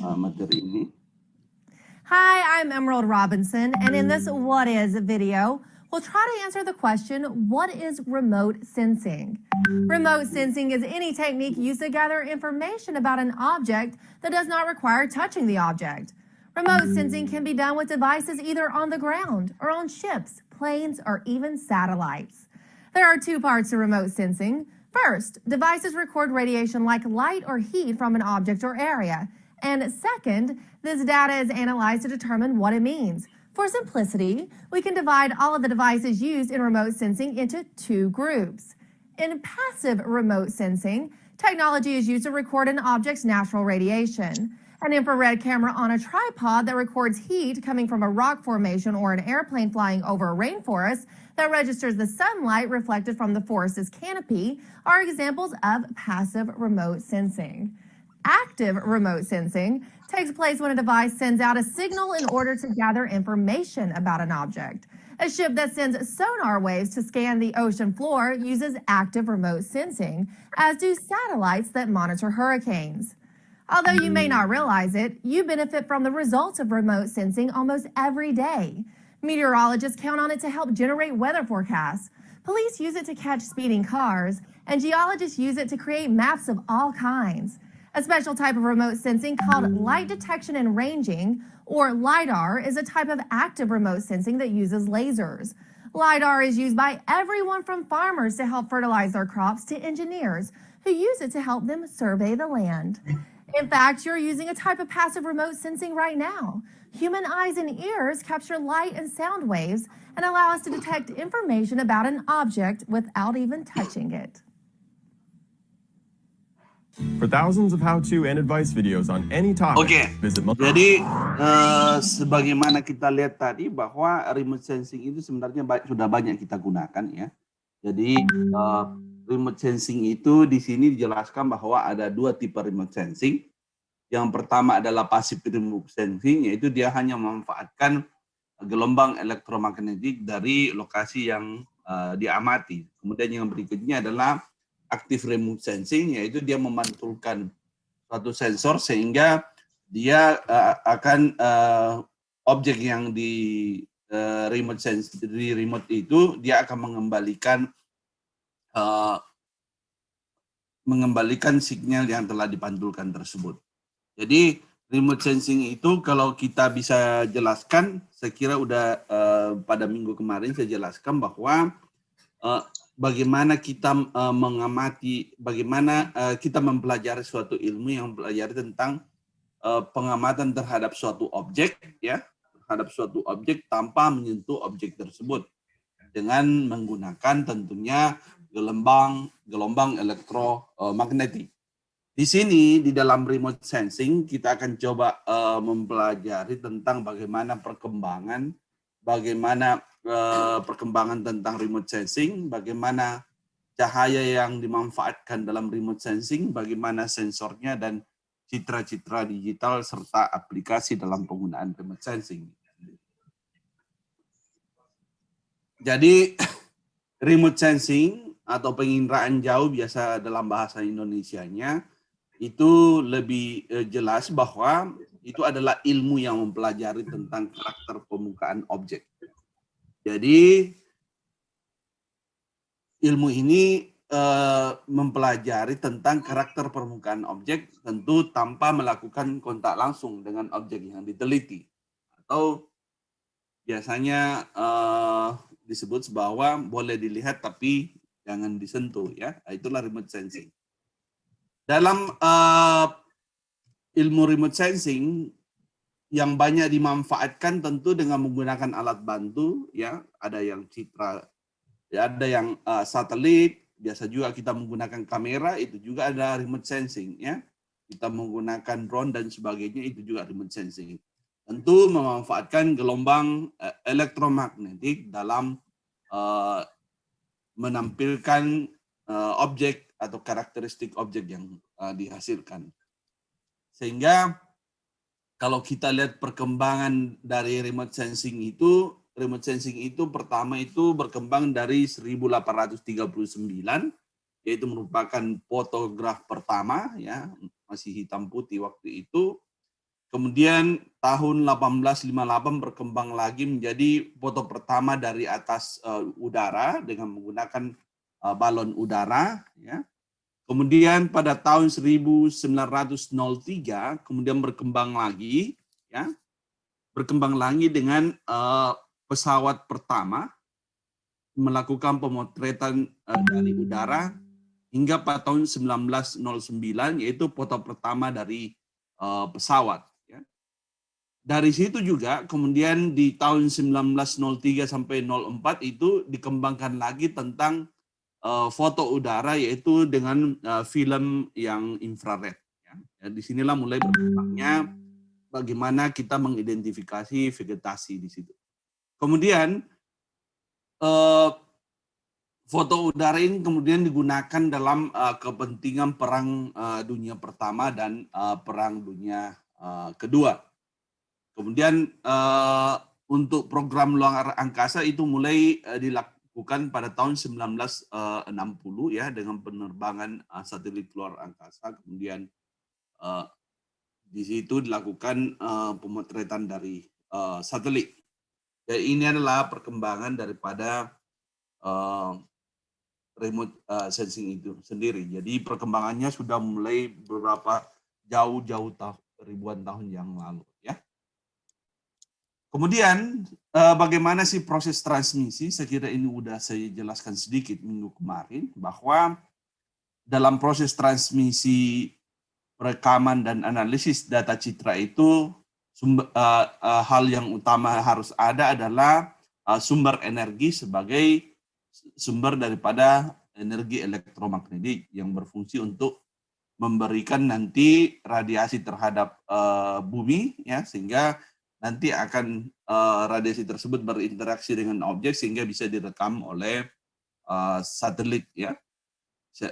materi ini. Hi, I'm Emerald Robinson, and in this What Is video, we'll try to answer the question, what is remote sensing? Remote sensing is any technique used to gather information about an object that does not require touching the object. Remote sensing can be done with devices either on the ground or on ships, planes, or even satellites. There are two parts to remote sensing. First, devices record radiation like light or heat from an object or area. And second, this data is analyzed to determine what it means. For simplicity, we can divide all of the devices used in remote sensing into two groups. In passive remote sensing, technology is used to record an object's natural radiation. An infrared camera on a tripod that records heat coming from a rock formation or an airplane flying over a rainforest that registers the sunlight reflected from the forest's canopy are examples of passive remote sensing. Active remote sensing takes place when a device sends out a signal in order to gather information about an object. A ship that sends sonar waves to scan the ocean floor uses active remote sensing, as do satellites that monitor hurricanes. Although you may not realize it, you benefit from the results of remote sensing almost every day. Meteorologists count on it to help generate weather forecasts. Police use it to catch speeding cars, and geologists use it to create maps of all kinds. A special type of remote sensing called light detection and ranging, or LIDAR, is a type of active remote sensing that uses lasers. LIDAR is used by everyone from farmers to help fertilize their crops to engineers who use it to help them survey the land. In fact, you're using a type of passive remote sensing right now. Human eyes and ears capture light and sound waves and allow us to detect information about an object without even touching it. For thousands of how-to and advice videos on any topic, visit. Jadi sebagaimana kita lihat tadi bahwa remote sensing itu sebenarnya sudah banyak kita gunakan ya. Jadi remote sensing itu di sini dijelaskan bahwa ada dua tipe remote sensing. Yang pertama adalah passive remote sensing, yaitu dia hanya memanfaatkan gelombang elektromagnetik dari lokasi yang diamati. Kemudian yang berikutnya adalah active remote sensing, yaitu dia memantulkan suatu sensor sehingga dia akan objek yang di remote itu dia akan mengembalikan sinyal yang telah dipantulkan tersebut. Jadi remote sensing itu kalau kita bisa jelaskan, saya kira udah pada minggu kemarin saya jelaskan bahwa bagaimana kita mengamati, bagaimana kita mempelajari suatu ilmu yang mempelajari tentang pengamatan terhadap suatu objek, ya, terhadap suatu objek tanpa menyentuh objek tersebut dengan menggunakan tentunya gelombang elektromagnetik. Di sini di dalam remote sensing kita akan coba mempelajari tentang bagaimana perkembangan tentang remote sensing, bagaimana cahaya yang dimanfaatkan dalam remote sensing, bagaimana sensornya dan citra-citra digital serta aplikasi dalam penggunaan remote sensing. Jadi remote sensing atau penginderaan jauh biasa dalam bahasa Indonesianya itu lebih jelas bahwa itu adalah ilmu yang mempelajari tentang karakter permukaan objek. Jadi ilmu ini mempelajari tentang karakter permukaan objek tentu tanpa melakukan kontak langsung dengan objek yang diteliti. Atau biasanya disebut bahwa boleh dilihat tapi jangan disentuh, ya. Itulah remote sensing. Dalam ilmu remote sensing yang banyak dimanfaatkan tentu dengan menggunakan alat bantu, ya, ada yang citra, ya, ada yang satelit, biasa juga kita menggunakan kamera, itu juga ada remote sensing, ya. Kita menggunakan drone dan sebagainya, itu juga remote sensing. Tentu memanfaatkan gelombang elektromagnetik dalam menampilkan objek atau karakteristik objek yang dihasilkan. Sehingga kalau kita lihat perkembangan dari remote sensing itu pertama itu berkembang dari 1839, yaitu merupakan fotograf pertama, ya, masih hitam putih waktu itu. Kemudian tahun 1858 berkembang lagi menjadi foto pertama dari atas udara dengan menggunakan balon udara, ya. Kemudian pada tahun 1903 kemudian berkembang lagi, ya, berkembang lagi dengan pesawat pertama melakukan pemotretan dari udara hingga pada tahun 1909 yaitu foto pertama dari pesawat. Ya. Dari situ juga kemudian di tahun 1903 sampai 04 itu dikembangkan lagi tentang foto udara yaitu dengan film yang infrared. Ya, disinilah mulai berkembangnya bagaimana kita mengidentifikasi vegetasi di situ. Kemudian foto udara ini kemudian digunakan dalam kepentingan Perang Dunia Pertama dan Perang Dunia Kedua. Kemudian untuk program luar angkasa itu mulai dilakukan pada tahun 1960 ya dengan penerbangan satelit luar angkasa. Kemudian di situ dilakukan pemotretan dari satelit. Jadi ini adalah perkembangan daripada remote sensing itu sendiri. Jadi perkembangannya sudah mulai beberapa jauh-jauh ribuan tahun yang lalu ya. Kemudian bagaimana sih proses transmisi? Saya kira ini sudah saya jelaskan sedikit minggu kemarin bahwa dalam proses transmisi rekaman dan analisis data citra itu hal yang utama harus ada adalah sumber energi sebagai sumber daripada energi elektromagnetik yang berfungsi untuk memberikan nanti radiasi terhadap bumi ya, sehingga nanti akan radiasi tersebut berinteraksi dengan objek sehingga bisa direkam oleh satelit ya.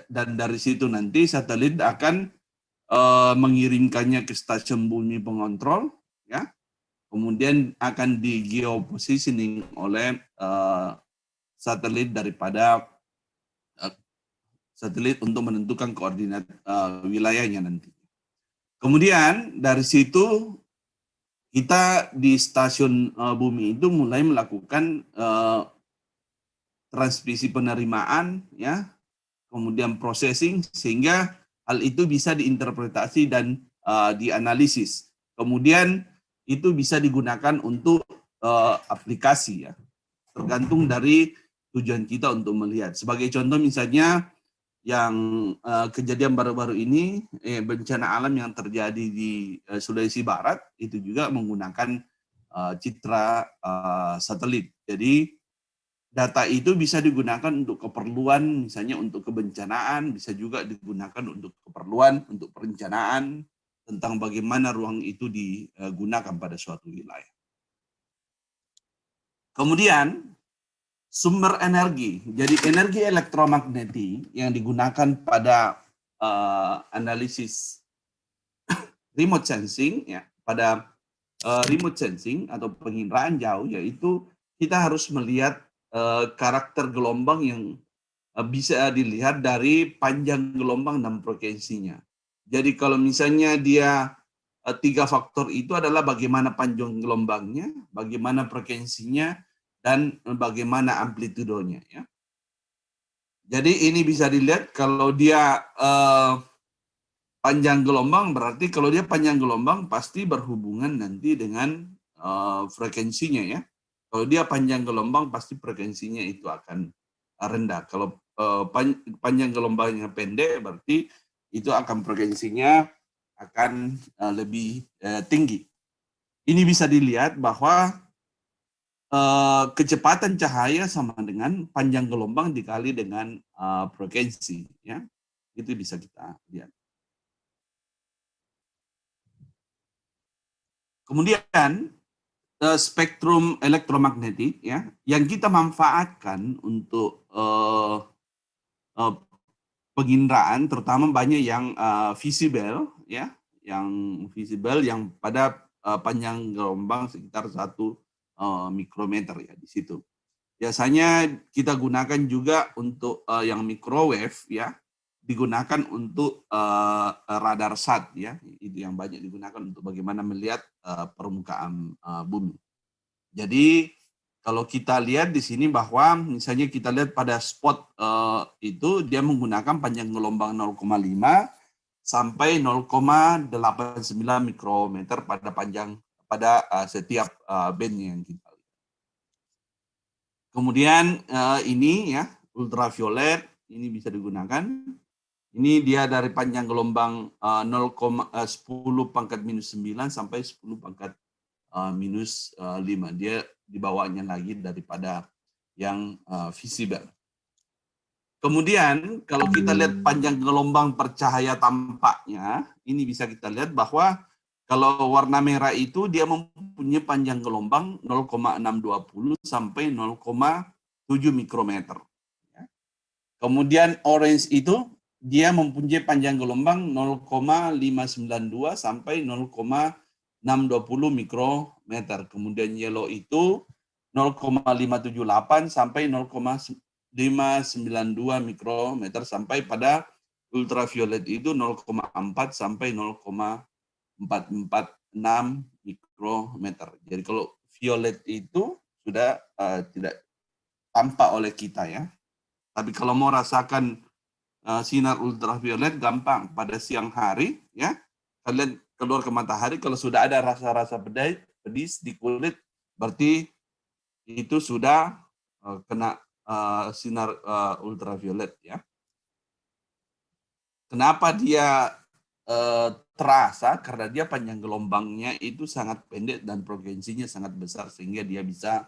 Dan dari situ nanti satelit akan mengirimkannya ke stasiun bumi pengontrol ya. Kemudian akan di geopositioning oleh satelit daripada satelit untuk menentukan koordinat wilayahnya nanti. Kemudian dari situ kita di stasiun bumi itu mulai melakukan transmisi penerimaan ya, kemudian processing sehingga hal itu bisa diinterpretasi dan dianalisis. Kemudian itu bisa digunakan untuk aplikasi ya. Tergantung dari tujuan kita untuk melihat. Sebagai contoh misalnya yang kejadian baru-baru ini bencana alam yang terjadi di Sulawesi Barat itu juga menggunakan citra satelit. Jadi data itu bisa digunakan untuk keperluan misalnya untuk kebencanaan, bisa juga digunakan untuk keperluan untuk perencanaan tentang bagaimana ruang itu digunakan pada suatu wilayah. Kemudian sumber energi, jadi energi elektromagnetik yang digunakan pada analisis remote sensing, ya, pada remote sensing atau penginderaan jauh, yaitu kita harus melihat karakter gelombang yang bisa dilihat dari panjang gelombang dan frekuensinya. Jadi kalau misalnya dia 3 faktor itu adalah bagaimana panjang gelombangnya, bagaimana frekuensinya, dan bagaimana amplitudonya ya. Jadi ini bisa dilihat kalau dia panjang gelombang, berarti kalau dia panjang gelombang pasti berhubungan nanti dengan frekuensinya ya. Kalau dia panjang gelombang pasti frekuensinya itu akan rendah. Kalau panjang gelombangnya pendek berarti itu akan frekuensinya akan lebih tinggi. Ini bisa dilihat bahwa kecepatan cahaya sama dengan panjang gelombang dikali dengan frekuensi ya, itu bisa kita lihat. Kemudian spektrum elektromagnetik ya yang kita manfaatkan untuk penginderaan, terutama banyak yang visible ya, yang visible yang pada panjang gelombang sekitar 1 mikrometer ya di situ. Biasanya kita gunakan juga untuk yang microwave ya, digunakan untuk radar SAT ya, itu yang banyak digunakan untuk bagaimana melihat permukaan bumi. Jadi kalau kita lihat di sini bahwa misalnya kita lihat pada spot itu dia menggunakan panjang gelombang 0,5 sampai 0,89 mikrometer pada setiap band yang kita lihat. Kemudian ini ya ultraviolet ini bisa digunakan. Ini dia dari panjang gelombang 10 pangkat minus 9 sampai 10 pangkat minus 5. Dia dibawanya lagi daripada yang visible. Kemudian kalau kita lihat panjang gelombang percahaya tampaknya, ini bisa kita lihat bahwa kalau warna merah itu dia mempunyai panjang gelombang 0,620 sampai 0,7 mikrometer. Kemudian orange itu dia mempunyai panjang gelombang 0,592 sampai 0,620 mikrometer. Kemudian yellow itu 0,578 sampai 0,592 mikrometer sampai pada ultraviolet itu 0,4 sampai 0,446 mikrometer. Jadi kalau violet itu sudah tidak tampak oleh kita ya. Tapi kalau mau rasakan sinar ultraviolet gampang pada siang hari ya. Kalian keluar ke matahari kalau sudah ada rasa-rasa pedis di kulit berarti itu sudah kena sinar ultraviolet ya. Kenapa dia terasa? Karena dia panjang gelombangnya itu sangat pendek dan frekuensinya sangat besar sehingga dia bisa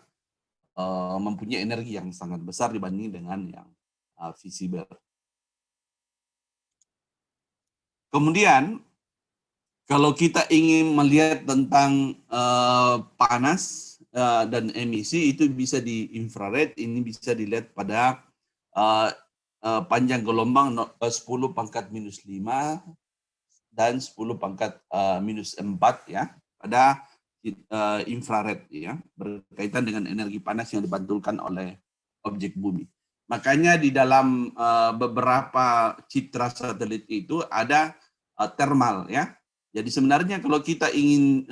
mempunyai energi yang sangat besar dibanding dengan yang visible. Kemudian kalau kita ingin melihat tentang panas dan emisi itu bisa di infrared, ini bisa dilihat pada panjang gelombang 10 pangkat minus 5 dan 10 pangkat minus 4 ya pada infrared ya, berkaitan dengan energi panas yang dipantulkan oleh objek bumi. Makanya di dalam beberapa citra satelit itu ada thermal ya. Jadi sebenarnya kalau kita ingin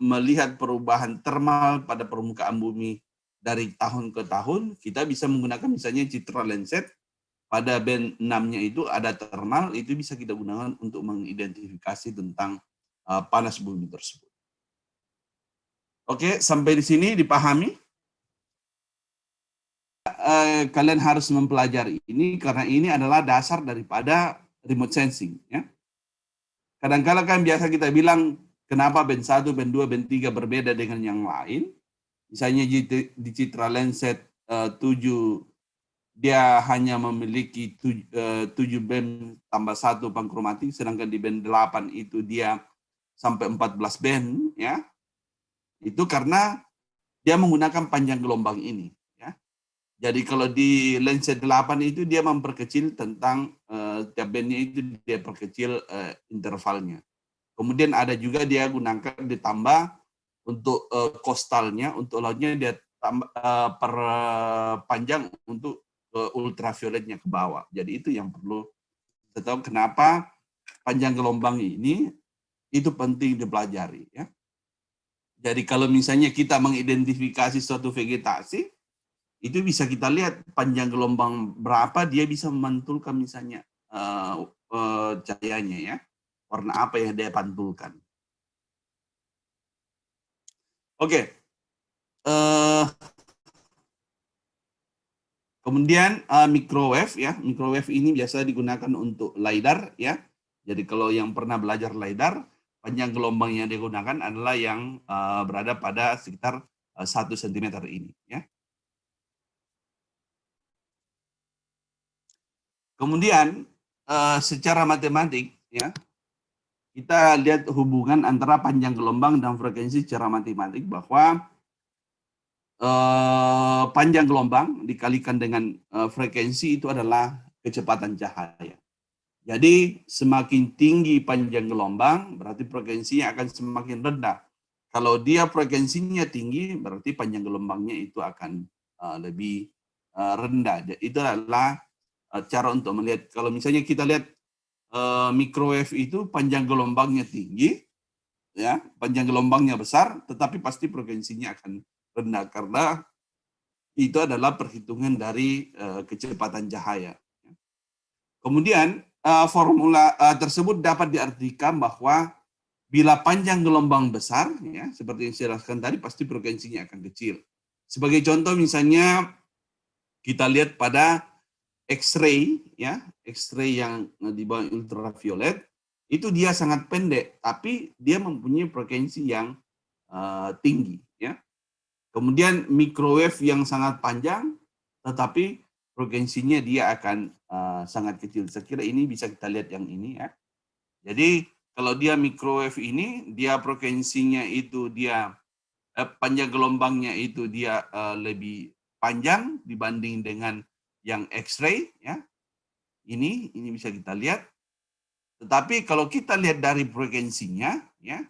melihat perubahan thermal pada permukaan bumi dari tahun ke tahun, kita bisa menggunakan misalnya citra Landsat pada band 6-nya itu ada thermal, itu bisa kita gunakan untuk mengidentifikasi tentang panas bumi tersebut. Oke, sampai di sini dipahami? Kalian harus mempelajari ini karena ini adalah dasar daripada remote sensing ya. Kadang-kadang kan biasa kita bilang kenapa band 1, band 2, band 3 berbeda dengan yang lain. Misalnya di citra Landsat 7 dia hanya memiliki 7 band tambah 1 pankromatik, sedangkan di band 8 itu dia sampai 14 band ya. Itu karena dia menggunakan panjang gelombang ini. Jadi kalau di Landsat 8 itu dia memperkecil tentang tiap bandnya itu dia perkecil intervalnya. Kemudian ada juga dia gunakan ditambah untuk coastalnya, untuk lautnya dia tambah perpanjang untuk ultravioletnya ke bawah. Jadi itu yang perlu kita tahu kenapa panjang gelombang ini itu penting dipelajari ya. Jadi kalau misalnya kita mengidentifikasi suatu vegetasi, itu bisa kita lihat panjang gelombang berapa dia bisa memantulkan misalnya cahayanya ya, warna apa yang dia pantulkan. Oke. Kemudian microwave ya, microwave ini biasa digunakan untuk LiDAR ya. Jadi kalau yang pernah belajar LiDAR, panjang gelombang yang digunakan adalah yang berada pada sekitar 1 cm ini ya. Kemudian secara matematik ya, kita lihat hubungan antara panjang gelombang dan frekuensi secara matematik bahwa panjang gelombang dikalikan dengan frekuensi itu adalah kecepatan cahaya. Jadi semakin tinggi panjang gelombang berarti frekuensinya akan semakin rendah. Kalau dia frekuensinya tinggi berarti panjang gelombangnya itu akan lebih rendah. Itu adalah cara untuk melihat. Kalau misalnya kita lihat microwave itu panjang gelombangnya tinggi, ya, panjang gelombangnya besar, tetapi pasti frekuensinya akan rendah karena itu adalah perhitungan dari kecepatan cahaya. Kemudian formula tersebut dapat diartikan bahwa bila panjang gelombang besar, ya, seperti yang saya jelaskan tadi, pasti frekuensinya akan kecil. Sebagai contoh misalnya kita lihat pada X-ray, ya, X-ray yang di bawah ultraviolet, itu dia sangat pendek, tapi dia mempunyai frekuensi yang tinggi, ya. Kemudian microwave yang sangat panjang, tetapi frekuensinya dia akan sangat kecil. Saya kira ini bisa kita lihat yang ini, ya. Jadi kalau dia microwave ini, dia frekuensinya itu dia panjang gelombangnya itu dia lebih panjang dibanding dengan yang X-ray, ya. Ini bisa kita lihat. Tetapi kalau kita lihat dari frekuensinya, ya,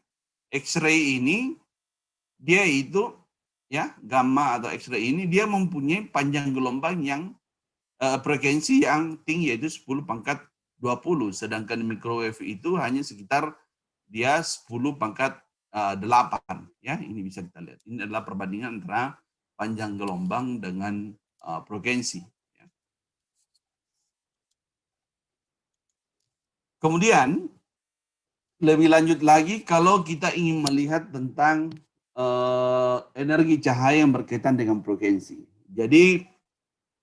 X-ray ini dia itu, ya, gamma atau X-ray ini dia mempunyai panjang gelombang yang frekuensi yang tinggi, yaitu 10⁻20, sedangkan microwave itu hanya sekitar dia 10⁻8, ya. Ini bisa kita lihat. Ini adalah perbandingan antara panjang gelombang dengan frekuensi. Ya. Kemudian lebih lanjut lagi kalau kita ingin melihat tentang energi cahaya yang berkaitan dengan frekuensi. Jadi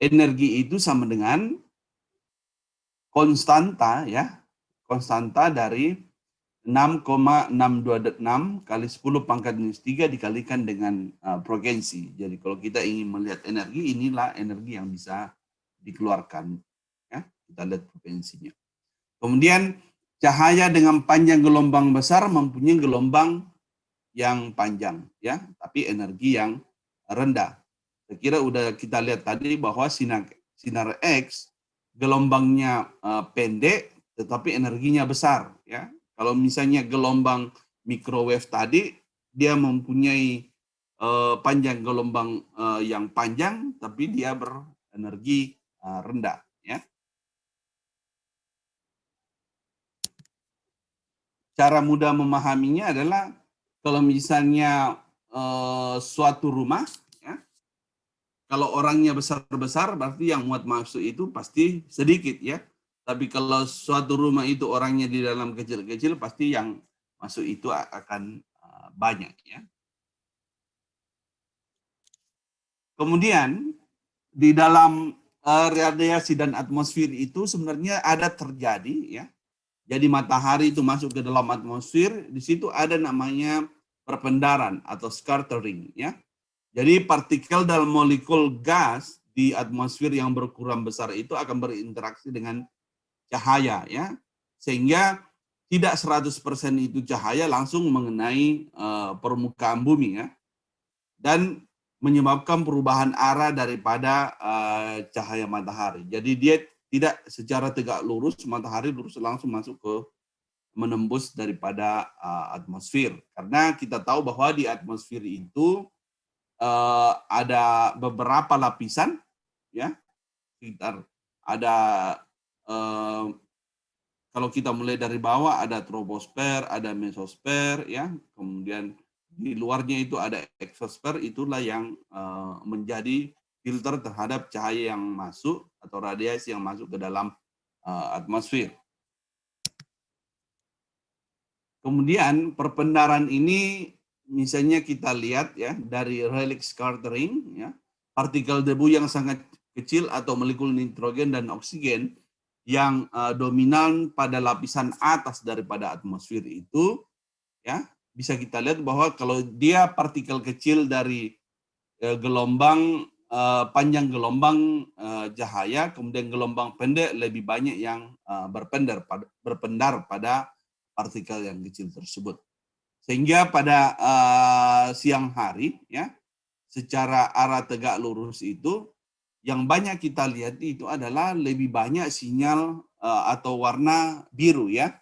energi itu sama dengan konstanta, ya, konstanta dari 6,626 kali 10⁻³ dikalikan dengan frekuensi. Jadi kalau kita ingin melihat energi, inilah energi yang bisa dikeluarkan, ya. Kita lihat frekuensinya. Kemudian cahaya dengan panjang gelombang besar mempunyai gelombang yang panjang, ya, tapi energi yang rendah. Saya kira udah kita lihat tadi bahwa sinar X gelombangnya pendek, tetapi energinya besar, ya. Kalau misalnya gelombang microwave tadi, dia mempunyai panjang gelombang yang panjang, tapi dia berenergi rendah, ya. Cara mudah memahaminya adalah kalau misalnya suatu rumah, ya, kalau orangnya besar-besar, berarti yang muat masuk itu pasti sedikit, ya. Tapi kalau suatu rumah itu orangnya di dalam kecil-kecil, pasti yang masuk itu akan banyak, ya. Kemudian di dalam radiasi dan atmosfer itu sebenarnya ada terjadi, ya. Jadi matahari itu masuk ke dalam atmosfer, di situ ada namanya perpendaran atau scattering, ya. Jadi partikel dalam molekul gas di atmosfer yang berukuran besar itu akan berinteraksi dengan cahaya, ya. Sehingga tidak 100% itu cahaya langsung mengenai permukaan bumi, ya. Dan menyebabkan perubahan arah daripada cahaya matahari. Jadi dia tidak secara tegak lurus, matahari lurus langsung masuk ke menembus daripada atmosfer. Karena kita tahu bahwa di atmosfer itu ada beberapa lapisan, ya. Sekitar ada kalau kita mulai dari bawah ada troposfer, ada mesosfer, ya. Kemudian di luarnya itu ada eksosfer, itulah yang menjadi filter terhadap cahaya yang masuk atau radiasi yang masuk ke dalam atmosfer. Kemudian perpendaran ini misalnya kita lihat, ya, dari Rayleigh scattering, ya, partikel debu yang sangat kecil atau molekul nitrogen dan oksigen yang dominan pada lapisan atas daripada atmosfer itu, ya, bisa kita lihat bahwa kalau dia partikel kecil dari gelombang panjang gelombang cahaya, kemudian gelombang pendek lebih banyak yang berpendar pada partikel yang kecil tersebut. Sehingga pada siang hari, ya, secara arah tegak lurus itu yang banyak kita lihat itu adalah lebih banyak sinyal atau warna biru, ya.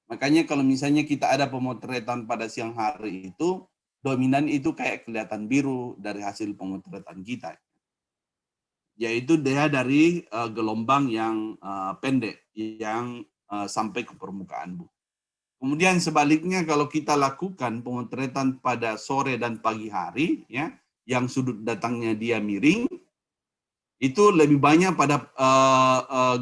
Makanya kalau misalnya kita ada pemotretan pada siang hari itu dominan itu kayak kelihatan biru dari hasil pemotretan kita. yaitu dia dari gelombang yang pendek yang sampai ke permukaan bumi. Kemudian sebaliknya kalau kita lakukan pemotretan pada sore dan pagi hari, ya, yang sudut datangnya dia miring, itu lebih banyak pada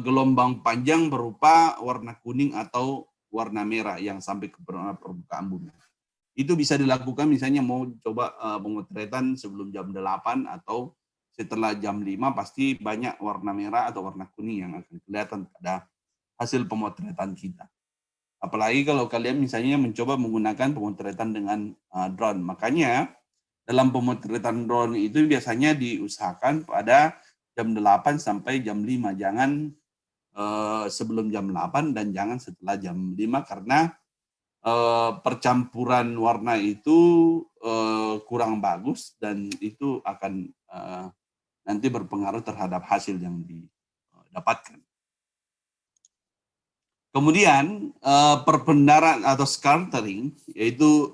gelombang panjang berupa warna kuning atau warna merah yang sampai ke permukaan bumi. Itu bisa dilakukan misalnya mau coba pemotretan sebelum jam 8 atau setelah jam 5, pasti banyak warna merah atau warna kuning yang akan kelihatan pada hasil pemotretan kita. Apalagi kalau kalian misalnya mencoba menggunakan pemotretan dengan drone. Makanya dalam pemotretan drone itu biasanya diusahakan pada jam 8 sampai jam 5. Jangan sebelum jam 8 dan jangan setelah jam 5 karena percampuran warna itu kurang bagus dan itu akan nanti berpengaruh terhadap hasil yang didapatkan. Kemudian perbendaharaan atau scattering, yaitu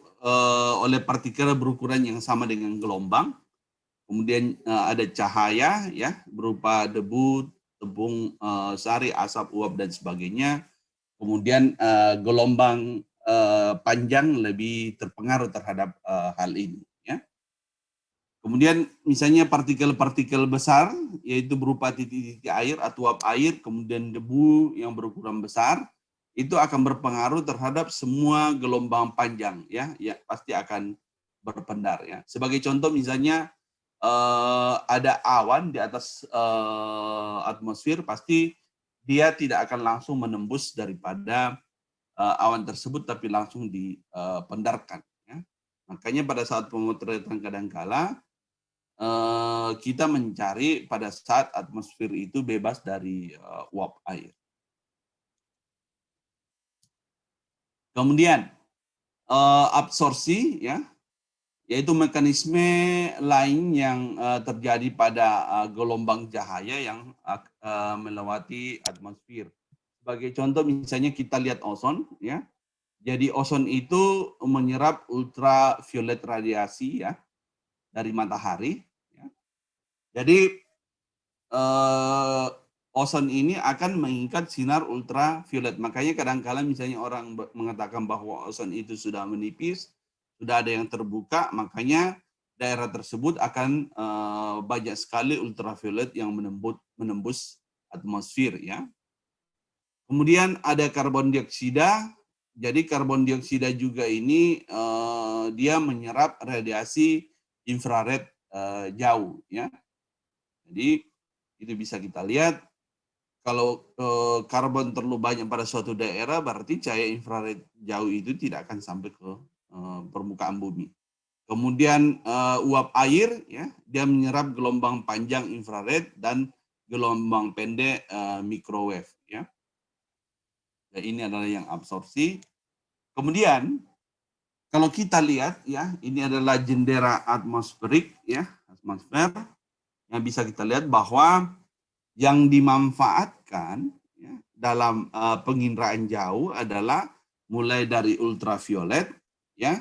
oleh partikel berukuran yang sama dengan gelombang. Kemudian ada cahaya ya berupa debu, tepung sari, asap, uap dan sebagainya. Kemudian gelombang panjang lebih terpengaruh terhadap hal ini. Ya. Kemudian misalnya partikel-partikel besar, yaitu berupa titik-titik air atau uap air, kemudian debu yang berukuran besar, itu akan berpengaruh terhadap semua gelombang panjang, ya pasti akan berpendar. Ya. Sebagai contoh misalnya ada awan di atas atmosfer, pasti dia tidak akan langsung menembus daripada awan tersebut, tapi langsung dipendarkan. Ya. Makanya pada saat pemotretan kadangkala kita mencari pada saat atmosfer itu bebas dari uap air. Kemudian absorpsi, ya, yaitu mekanisme lain yang terjadi pada gelombang cahaya yang melewati atmosfer. Sebagai contoh misalnya kita lihat ozon, ya. Jadi ozon itu menyerap ultraviolet radiasi, ya, dari matahari. Jadi ozon ini akan mengikat sinar ultraviolet. Makanya kadang-kala misalnya orang mengatakan bahwa ozon itu sudah menipis, sudah ada yang terbuka, makanya daerah tersebut akan banyak sekali ultraviolet yang menembus atmosfer. Ya. Kemudian ada karbon dioksida. Jadi karbon dioksida juga ini dia menyerap radiasi infrared jauh. Ya. Jadi itu bisa kita lihat kalau karbon terlalu banyak pada suatu daerah berarti cahaya infrared jauh itu tidak akan sampai ke permukaan bumi. Kemudian uap air, ya, dia menyerap gelombang panjang infrared dan gelombang pendek microwave. Ya. Ya, ini adalah yang absorpsi. Kemudian kalau kita lihat, ya, ini adalah jendela atmosferik, ya, atmosfer. Yang bisa kita lihat bahwa yang dimanfaatkan, ya, dalam penginderaan jauh adalah mulai dari ultraviolet, ya,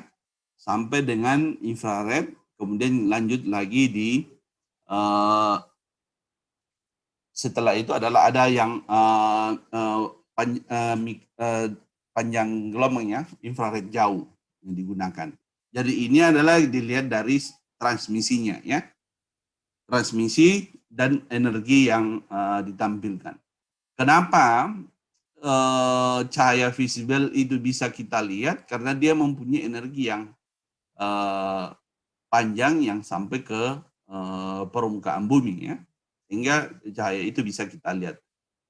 sampai dengan infrared, kemudian lanjut lagi di setelah itu adalah ada yang panjang gelombangnya infrared jauh yang digunakan. Jadi ini adalah dilihat dari transmisinya, ya. Transmisi dan energi yang ditampilkan. Kenapa cahaya visible itu bisa kita lihat? Karena dia mempunyai energi yang panjang yang sampai ke permukaan bumi, ya. Sehingga cahaya itu bisa kita lihat.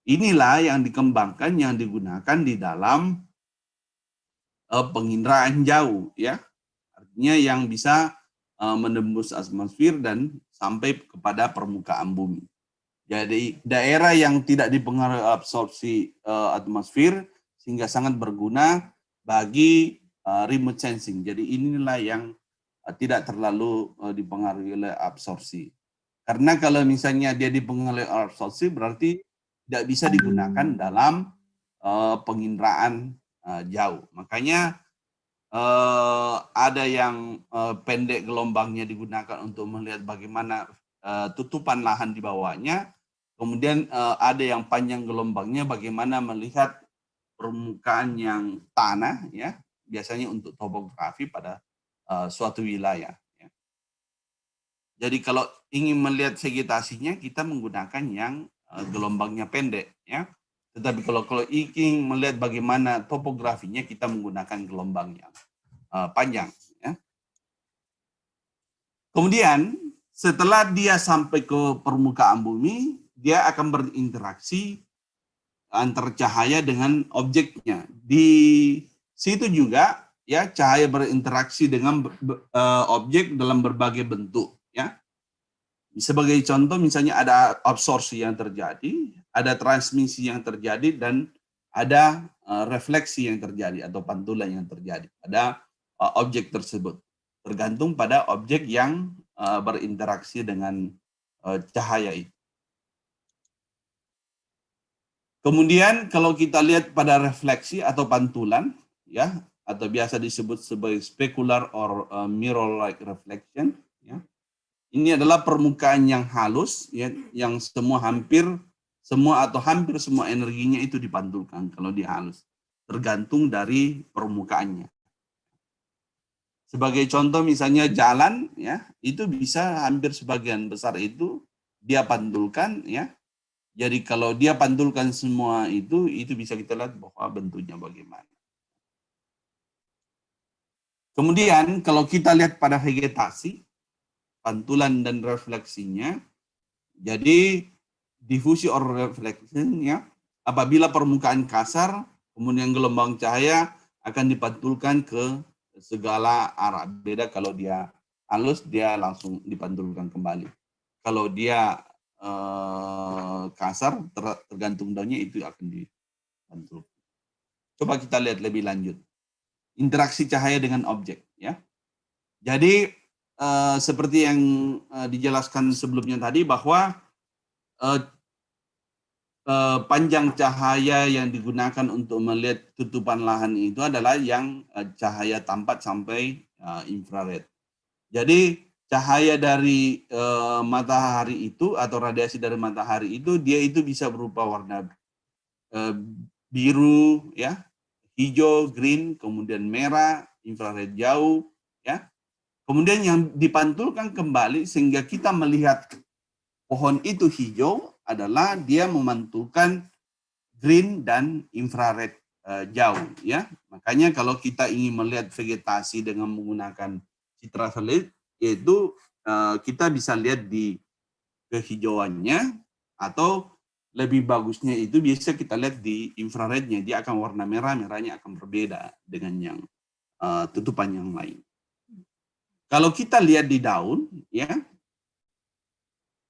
Inilah yang dikembangkan, yang digunakan di dalam penginderaan jauh, ya. Artinya yang bisa menembus atmosfer dan sampai kepada permukaan bumi. Jadi daerah yang tidak dipengaruhi absorpsi atmosfer sehingga sangat berguna bagi remote sensing. Jadi inilah yang tidak terlalu dipengaruhi oleh absorpsi. Karena kalau misalnya dia dipengaruhi absorpsi berarti tidak bisa digunakan dalam penginderaan jauh. Makanya ada yang pendek gelombangnya digunakan untuk melihat bagaimana tutupan lahan di bawahnya, kemudian ada yang panjang gelombangnya, bagaimana melihat permukaan yang tanah, ya, biasanya untuk topografi pada suatu wilayah. Ya. Jadi kalau ingin melihat vegetasinya, kita menggunakan yang gelombangnya pendek, ya. Tetapi kalau ingin melihat bagaimana topografinya, kita menggunakan gelombang yang panjang. Ya. Kemudian setelah dia sampai ke permukaan bumi, dia akan berinteraksi antar cahaya dengan objeknya. Di situ juga ya cahaya berinteraksi dengan objek dalam berbagai bentuk. Ya. Sebagai contoh misalnya ada absorpsi yang terjadi, ada transmisi yang terjadi, dan ada refleksi yang terjadi atau pantulan yang terjadi pada objek tersebut. Tergantung pada objek yang berinteraksi dengan cahaya itu. Kemudian kalau kita lihat pada refleksi atau pantulan, ya, atau biasa disebut sebagai specular or mirror-like reflection, ya. Ini adalah permukaan yang halus, ya, yang hampir semua energinya itu dipantulkan kalau dia halus, tergantung dari permukaannya. Sebagai contoh misalnya jalan, ya, itu bisa hampir sebagian besar itu dia pantulkan, ya. Jadi kalau dia pantulkan semua itu bisa kita lihat bahwa bentuknya bagaimana. Kemudian kalau kita lihat pada vegetasi, pantulan dan refleksinya, jadi difusi or reflection-nya, apabila permukaan kasar, kemudian gelombang cahaya akan dipantulkan ke segala arah. Beda kalau dia halus, dia langsung dipantulkan kembali. Kalau dia kasar, tergantung daunnya, itu akan dipantulkan. Coba kita lihat lebih lanjut. Interaksi cahaya dengan objek, ya. Jadi seperti yang dijelaskan sebelumnya tadi, bahwa panjang cahaya yang digunakan untuk melihat tutupan lahan itu adalah yang cahaya tampak sampai infrared. Jadi cahaya dari matahari itu atau radiasi dari matahari itu, dia itu bisa berupa warna biru, ya, hijau, green, kemudian merah, infrared jauh, ya. Kemudian yang dipantulkan kembali sehingga kita melihat pohon itu hijau adalah dia memantulkan green dan infrared jauh, ya. Makanya kalau kita ingin melihat vegetasi dengan menggunakan citra satelit, yaitu kita bisa lihat di kehijauannya, atau lebih bagusnya itu bisa kita lihat di infrarednya, dia akan warna merah, merahnya akan berbeda dengan yang tutupan yang lain. Kalau kita lihat di daun, ya,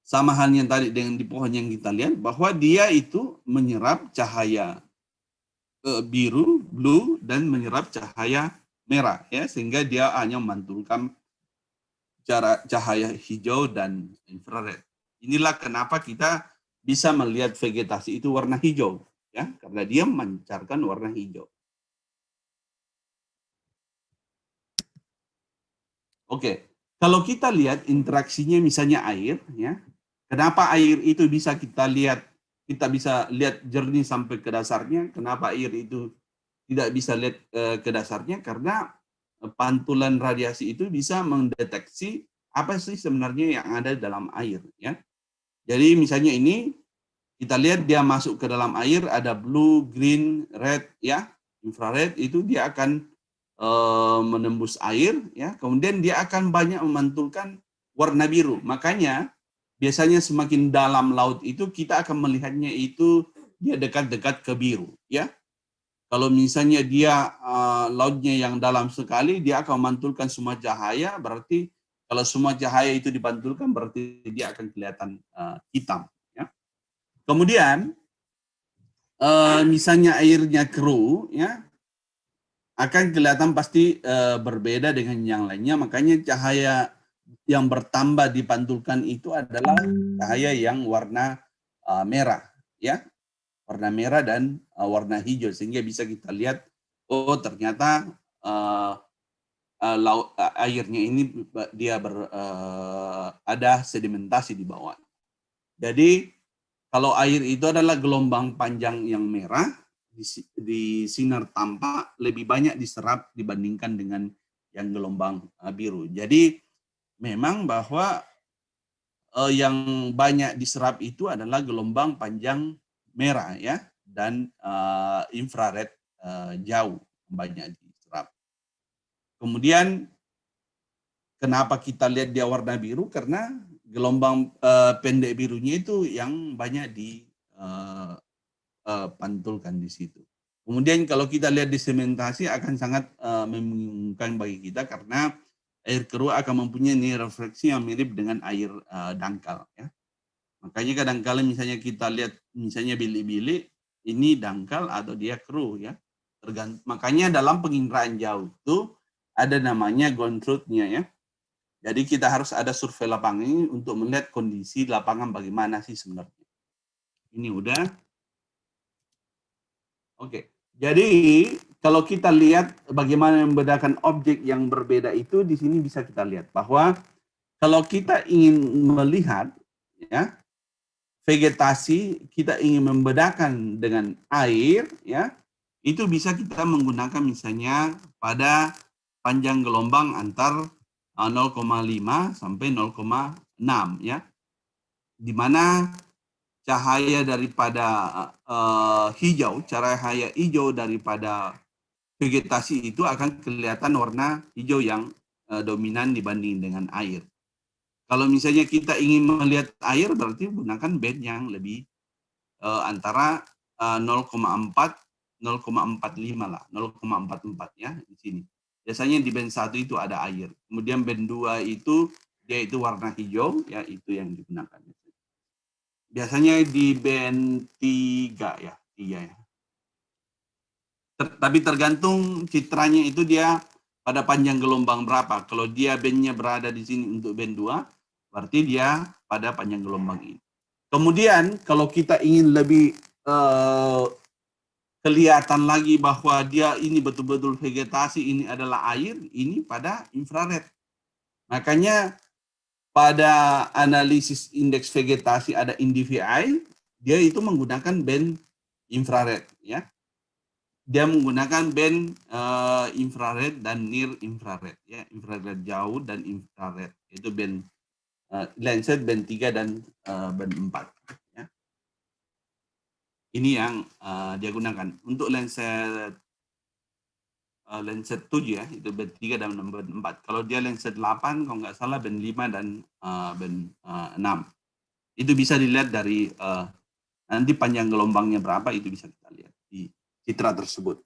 sama halnya tadi dengan di pohon yang kita lihat, bahwa dia itu menyerap cahaya biru, blue, dan menyerap cahaya merah, ya, sehingga dia hanya memantulkan cahaya hijau dan infrared. Inilah kenapa kita bisa melihat vegetasi itu warna hijau, ya, karena dia memancarkan warna hijau. Oke, kalau kita lihat interaksinya misalnya air, ya, kenapa air itu bisa kita bisa lihat jernih sampai ke dasarnya? Kenapa air itu tidak bisa lihat ke dasarnya? Karena pantulan radiasi itu bisa mendeteksi apa sih sebenarnya yang ada dalam air, ya. Jadi misalnya ini kita lihat dia masuk ke dalam air, ada blue, green, red, ya, infrared, itu dia akan menembus air, ya. Kemudian dia akan banyak memantulkan warna biru. Makanya biasanya semakin dalam laut itu kita akan melihatnya itu dia dekat-dekat ke biru, ya. Kalau misalnya dia lautnya yang dalam sekali, dia akan memantulkan semua cahaya, berarti kalau semua cahaya itu dipantulkan, berarti dia akan kelihatan hitam. Ya. Kemudian, misalnya airnya keruh, ya, akan kelihatan pasti berbeda dengan yang lainnya, makanya cahaya yang bertambah dipantulkan itu adalah cahaya yang warna merah, ya. Warna merah dan warna hijau, sehingga bisa kita lihat, oh ternyata airnya ini dia ada sedimentasi di bawah. Jadi kalau air itu adalah gelombang panjang yang merah, di sinar tampak lebih banyak diserap dibandingkan dengan yang gelombang biru. Jadi memang bahwa yang banyak diserap itu adalah gelombang panjang merah ya, dan infrared jauh banyak diserap. Kemudian kenapa kita lihat dia warna biru? Karena gelombang pendek birunya itu yang banyak dipantulkan di situ. Kemudian kalau kita lihat di sementasi akan sangat membingungkan bagi kita karena air keruh akan mempunyai nilai refleksi yang mirip dengan air dangkal. Ya. Makanya kadang-kala misalnya kita lihat misalnya bilik-bilik ini dangkal atau dia keruh ya. Makanya dalam penginderaan jauh itu ada namanya ground truth-nya ya. Jadi kita harus ada survei lapangan ini untuk melihat kondisi lapangan bagaimana sih sebenarnya. Ini udah. Oke. Jadi kalau kita lihat bagaimana membedakan objek yang berbeda itu di sini bisa kita lihat bahwa kalau kita ingin melihat ya vegetasi, kita ingin membedakan dengan air ya, itu bisa kita menggunakan misalnya pada panjang gelombang antar 0,5 sampai 0,6 ya. Di mana cahaya daripada cahaya hijau daripada vegetasi itu akan kelihatan warna hijau yang dominan dibanding dengan air. Kalau misalnya kita ingin melihat air berarti gunakan band yang lebih antara 0,4 0,45 lah, 0,44 ya di sini. Biasanya di band 1 itu ada air. Kemudian band 2 itu dia itu warna hijau ya, itu yang digunakan. Biasanya di band 3 ya, 3 ya. Tapi tergantung citranya itu dia pada panjang gelombang berapa. Kalau dia bandnya berada di sini untuk band 2, berarti dia pada panjang gelombang ini. Kemudian kalau kita ingin lebih kelihatan lagi bahwa dia ini betul-betul vegetasi, ini adalah air, ini pada infrared. Makanya pada analisis indeks vegetasi ada INDVI, dia itu menggunakan band infrared ya. Dia menggunakan band infrared dan near infrared ya, infrared jauh dan infrared. Itu band Landsat band 3 dan band 4 ya. Ini yang dia gunakan. Untuk Landsat 7 ya, itu band 3 dan band 4. Kalau dia Landsat 8, kalau nggak salah band 5 dan band 6. Itu bisa dilihat dari nanti panjang gelombangnya berapa, itu bisa kita lihat di citra tersebut.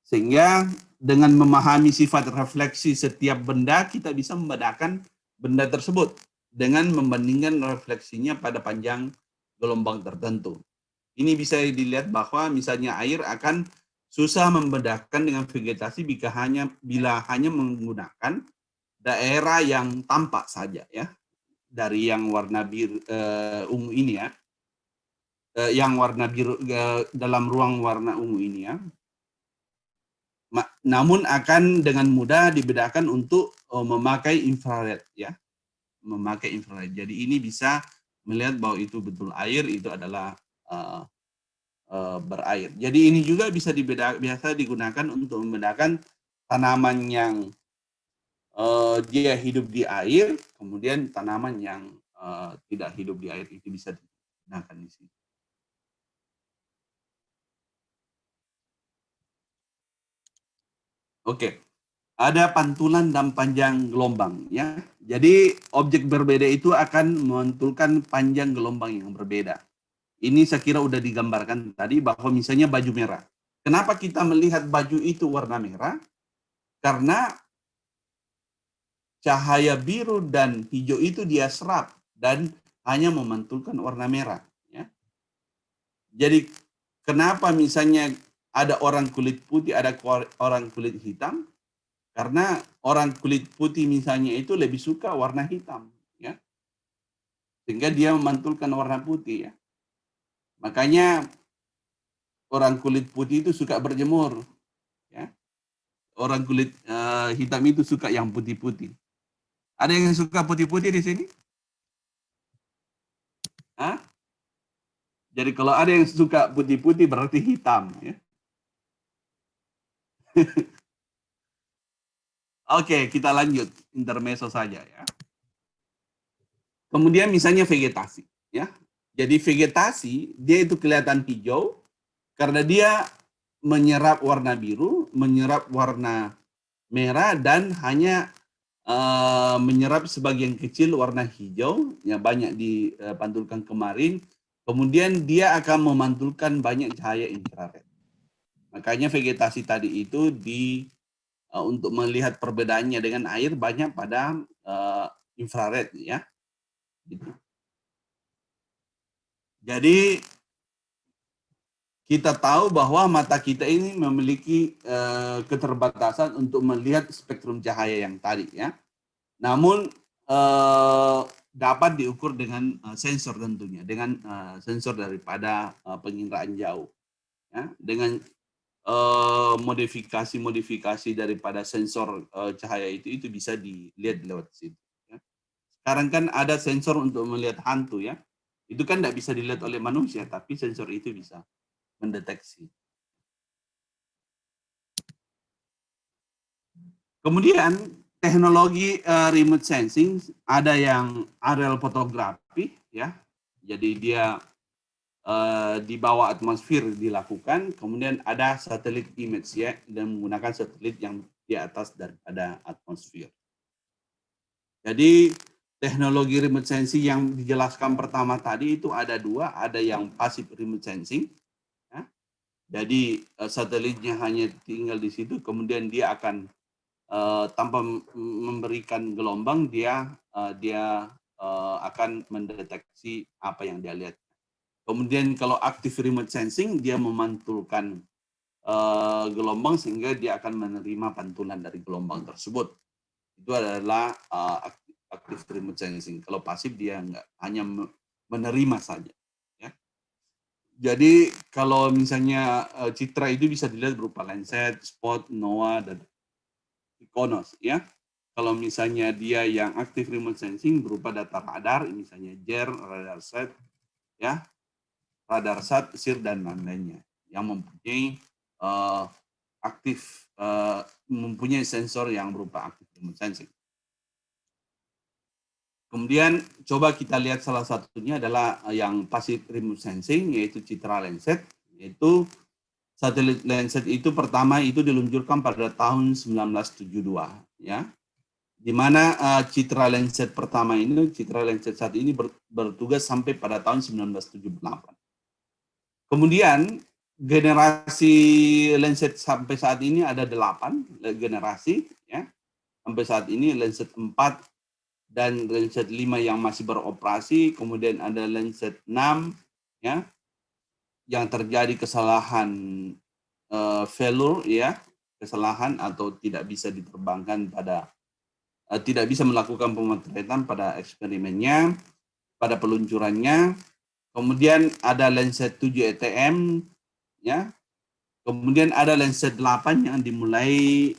Sehingga dengan memahami sifat refleksi setiap benda, kita bisa membedakan benda tersebut dengan membandingkan refleksinya pada panjang gelombang tertentu. Ini bisa dilihat bahwa misalnya air akan susah membedakan dengan vegetasi bila hanya menggunakan daerah yang tampak saja ya, dari yang warna biru ungu ini ya, yang warna biru dalam ruang warna ungu ini ya. Namun akan dengan mudah dibedakan untuk memakai infrared ya, memakai infrared. Jadi ini bisa melihat bahwa itu betul air, itu adalah berair. Jadi ini juga biasa digunakan untuk membedakan tanaman yang dia hidup di air, kemudian tanaman yang tidak hidup di air, itu bisa digunakan di sini. Oke, ada pantulan dan panjang gelombang ya. Jadi objek berbeda itu akan memantulkan panjang gelombang yang berbeda. Ini saya kira udah digambarkan tadi bahwa misalnya baju merah. Kenapa kita melihat baju itu warna merah? Karena cahaya biru dan hijau itu dia serap dan hanya memantulkan warna merah. Ya. Jadi kenapa misalnya ada orang kulit putih, ada orang kulit hitam? Karena orang kulit putih misalnya itu lebih suka warna hitam. Ya. Sehingga dia memantulkan warna putih. Ya. Makanya orang kulit putih itu suka berjemur, ya. orang kulit hitam itu suka yang putih-putih. Ada yang suka putih-putih di sini? Hah? Jadi kalau ada yang suka putih-putih berarti hitam. Ya? Oke, kita lanjut. Intermezzo saja ya. Kemudian misalnya vegetasi. Ya. Jadi vegetasi, dia itu kelihatan hijau karena dia menyerap warna biru, menyerap warna merah, dan hanya menyerap sebagian kecil warna hijau, yang banyak dipantulkan kemarin. Kemudian dia akan memantulkan banyak cahaya infrared. Makanya vegetasi tadi itu untuk melihat perbedaannya dengan air banyak pada infrared ya. Gitu. Jadi kita tahu bahwa mata kita ini memiliki keterbatasan untuk melihat spektrum cahaya yang tadi ya. Namun dapat diukur dengan sensor tentunya, dengan sensor daripada penginderaan jauh. Ya, dengan modifikasi daripada sensor cahaya itu bisa dilihat lewat situ. Ya. Sekarang kan ada sensor untuk melihat hantu ya. Itu kan tidak bisa dilihat oleh manusia, tapi sensor itu bisa mendeteksi. Kemudian teknologi remote sensing, ada yang aerial photography ya. Jadi dia di bawah atmosfer dilakukan, kemudian ada satelit image ya, dan menggunakan satelit yang di atas daripada atmosfer. Jadi teknologi remote sensing yang dijelaskan pertama tadi itu ada dua, ada yang passive remote sensing. Ya. Jadi satelitnya hanya tinggal di situ, kemudian dia akan tanpa memberikan gelombang, dia akan mendeteksi apa yang dia lihat. Kemudian kalau active remote sensing, dia memantulkan gelombang sehingga dia akan menerima pantulan dari gelombang tersebut. Itu adalah active remote sensing. Kalau pasif dia enggak, hanya menerima saja. Ya. Jadi kalau misalnya citra itu bisa dilihat berupa Landsat, Spot, NOAA, dan IKONOS. Ya. Kalau misalnya dia yang active remote sensing berupa data radar, misalnya JER, RadarSat, ya, RadarSat, SIR, dan lain-lainnya yang mempunyai mempunyai sensor yang berupa active remote sensing. Kemudian coba kita lihat salah satunya adalah yang passive remote sensing, yaitu citra Landsat. Yaitu satelit Landsat itu pertama itu diluncurkan pada tahun 1972 ya. Di mana citra Landsat pertama ini, citra Landsat saat ini bertugas sampai pada tahun 1978. Kemudian generasi Landsat sampai saat ini ada 8 generasi ya. Sampai saat ini Landsat 4 dan Landsat 5 yang masih beroperasi, kemudian ada Landsat 6 ya yang terjadi kesalahan failure ya, kesalahan atau tidak bisa diterbangkan pada tidak bisa melakukan pemotretan pada eksperimennya, pada peluncurannya. Kemudian ada Landsat 7 ETM ya. Kemudian ada Landsat 8 yang dimulai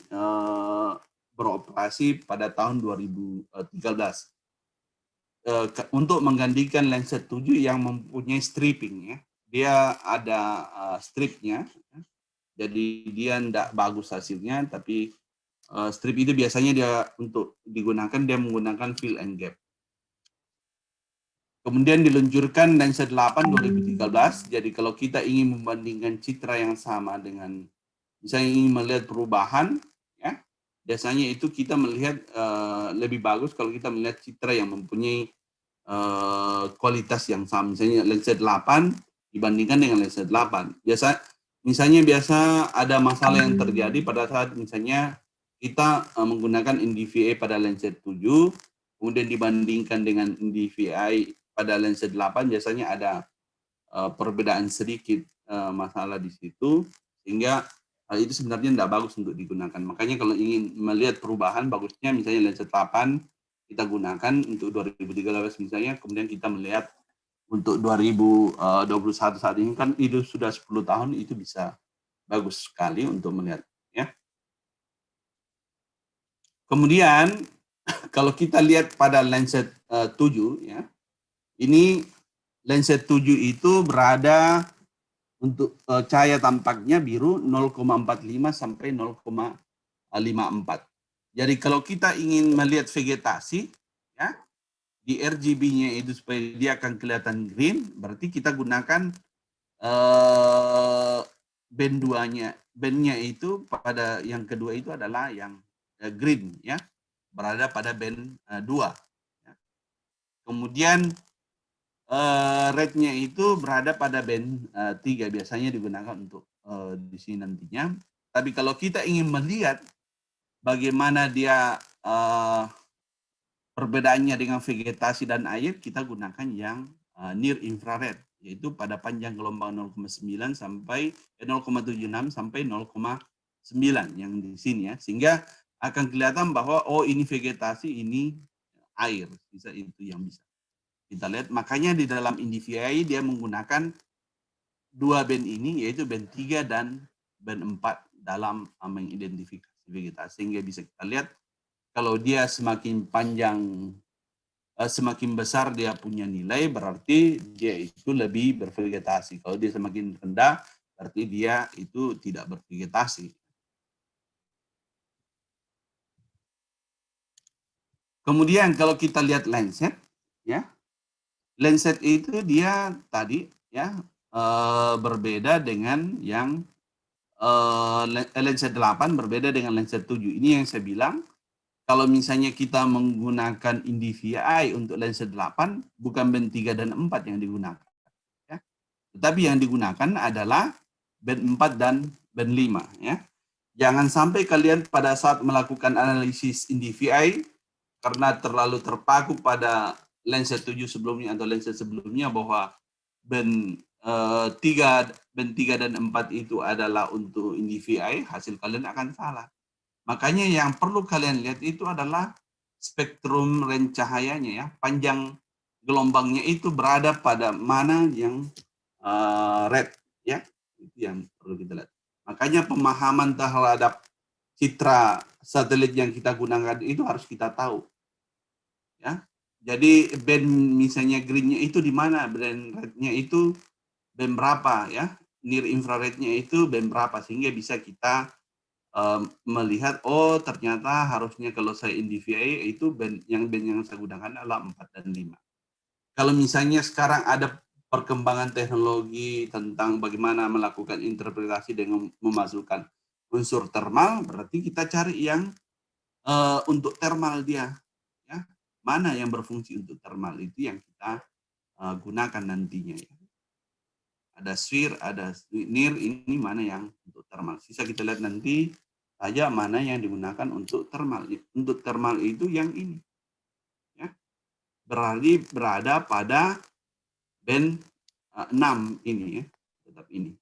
beroperasi pada tahun 2013 untuk menggantikan Landsat 7 yang mempunyai stripping ya. Dia ada stripnya, jadi dia tidak bagus hasilnya, tapi strip itu biasanya dia untuk digunakan, dia menggunakan fill and gap. Kemudian diluncurkan Landsat 8 2013. Jadi kalau kita ingin membandingkan citra yang sama dengan, misalnya ingin melihat perubahan, ya, biasanya itu kita melihat lebih bagus kalau kita melihat citra yang mempunyai kualitas yang sama. Misalnya Landsat 8 dibandingkan dengan Landsat 8. Misalnya biasa ada masalah yang terjadi pada saat misalnya kita menggunakan NDVI pada Landsat 7, kemudian dibandingkan dengan NDVI pada Landsat 8, biasanya ada perbedaan sedikit masalah di situ, sehingga hal itu sebenarnya tidak bagus untuk digunakan. Makanya kalau ingin melihat perubahan, bagusnya misalnya Landsat 8 kita gunakan untuk 2013 misalnya, kemudian kita melihat untuk 2021 saat ini kan itu sudah 10 tahun, itu bisa bagus sekali untuk melihat ya. Kemudian kalau kita lihat pada Landsat 7 ya, ini Landsat 7 itu berada untuk cahaya tampaknya biru 0,45 sampai 0,54. Jadi kalau kita ingin melihat vegetasi ya, di RGB-nya itu supaya dia akan kelihatan green, berarti kita gunakan band 2-nya. Bandnya itu pada yang kedua itu adalah yang green ya, berada pada band 2 ya. Kemudian red-nya itu berada pada band 3, biasanya digunakan untuk di sini nantinya. Tapi kalau kita ingin melihat bagaimana dia perbedaannya dengan vegetasi dan air, kita gunakan yang near infrared, yaitu pada panjang gelombang 0,9 sampai 0,76 sampai 0,9 yang di sini ya, sehingga akan kelihatan bahwa oh ini vegetasi, ini air, bisa itu yang bisa kita lihat. Makanya di dalam NDVI dia menggunakan dua band ini, yaitu band 3 dan band 4 dalam mengidentifikasi vegetasi, sehingga bisa kita lihat kalau dia semakin panjang, semakin besar dia punya nilai, berarti dia itu lebih bervegetasi. Kalau dia semakin rendah, berarti dia itu tidak bervegetasi. Kemudian kalau kita lihat Landsat, ya, Landsat itu dia tadi ya berbeda dengan yang Landsat 8 berbeda dengan Landsat 7. Ini yang saya bilang. Kalau misalnya kita menggunakan NDVI untuk Landsat 8, bukan band 3 dan 4 yang digunakan. Ya. Tetapi yang digunakan adalah band 4 dan band 5. Ya. Jangan sampai kalian pada saat melakukan analisis NDVI, karena terlalu terpaku pada Landsat 7 sebelumnya atau Landsat sebelumnya, bahwa band 3 dan 4 itu adalah untuk NDVI, hasil kalian akan salah. Makanya yang perlu kalian lihat itu adalah spektrum range cahayanya ya, panjang gelombangnya itu berada pada mana yang red ya, itu yang perlu kita lihat. Makanya pemahaman terhadap citra satelit yang kita gunakan itu harus kita tahu ya. Jadi band misalnya greennya itu di mana, band rednya itu band berapa ya, near infrarednya itu band berapa, sehingga bisa kita melihat oh ternyata harusnya kalau saya NDVI itu band yang saya gunakan adalah 4 dan 5. Kalau misalnya sekarang ada perkembangan teknologi tentang bagaimana melakukan interpretasi dengan memasukkan unsur thermal, berarti kita cari yang untuk thermal dia ya. Mana yang berfungsi untuk thermal, itu yang kita gunakan nantinya ya. Ada sphere, ada near, ini mana yang untuk thermal. Sisa kita lihat nanti saja mana yang digunakan untuk thermal. Untuk thermal itu yang ini. Ya. Berarti berada pada band 6 ini ya. Tetap ini.